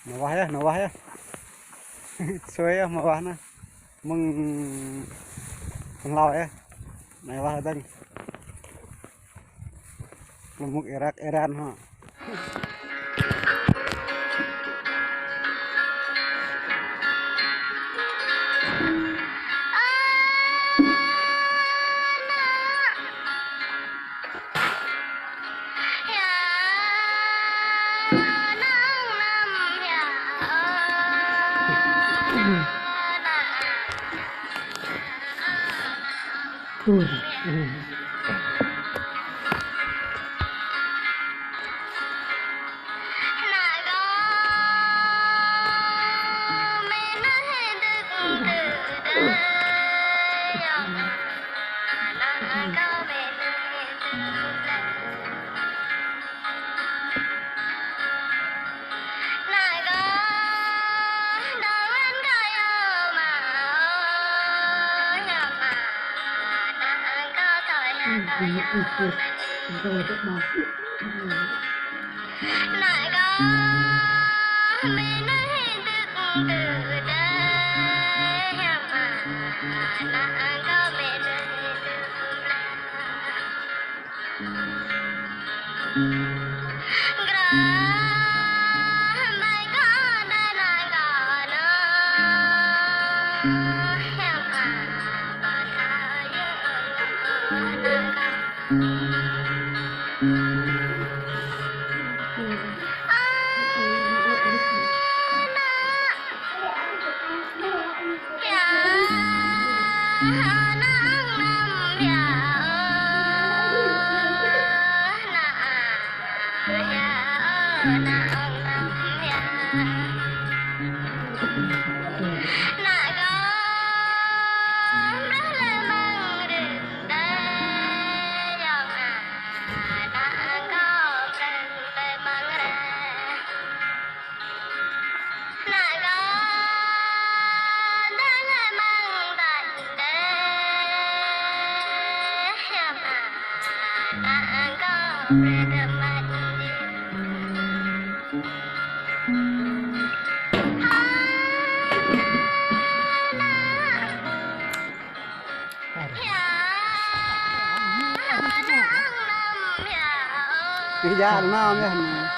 nó vay á xuôi mà vay nó mừng con lòi á này vay đây một Iraq Iran ha rồi các bạn lại có mình hẹn từ đây mà đã có mình cái da nó nhá mày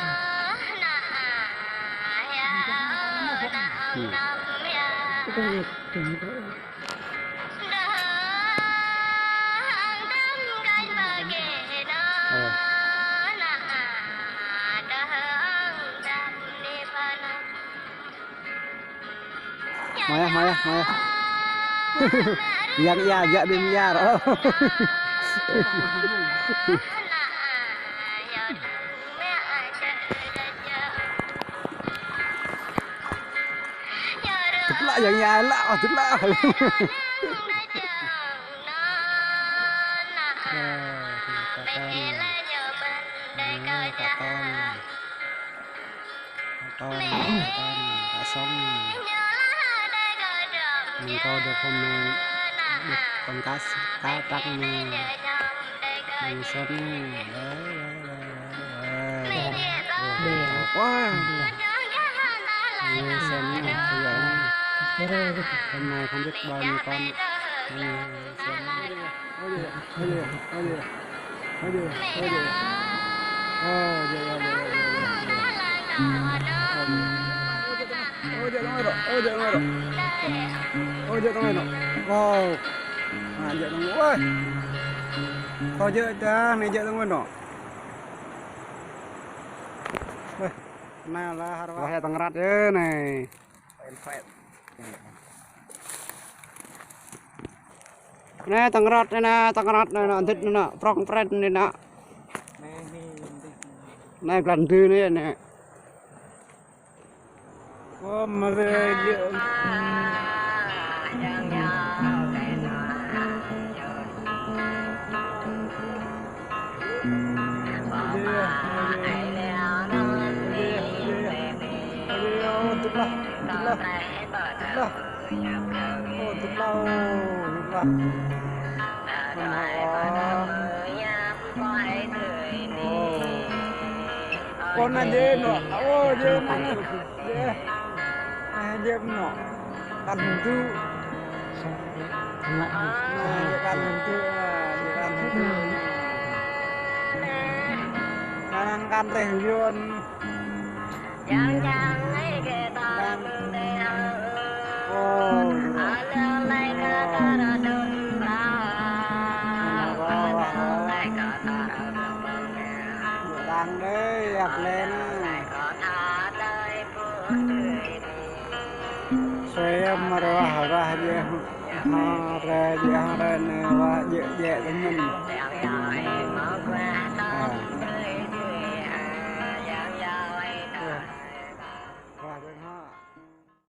yang ya dạ đêm ya đó tức lại yang ya lạ tức lạ đã sống mình coi được hôm nay được con cá trắng mình sống đấy quá xem hôm nay không biết bao nhiêu con ôi giời ơi nó wow giời nó ôi thôi giời ta này giời nó nó này là harga tang rat này này tang rat này nó thịt nó prong pren này nó này lần thứ này này có mà về con là dê nọ ô dê nọ dê dê nọ ăn hùng tư ăn hùng tư ăn hùng tư ăn ăn teh yun Yang lấy cái ta mừng để ô anh lấy cái ta ra đun ra anh lấy cái ta ra đun đang đấy gặp lên có tha đời của người saya marwah wah dia ha ra ne wa je je temen yang yang mau qua ta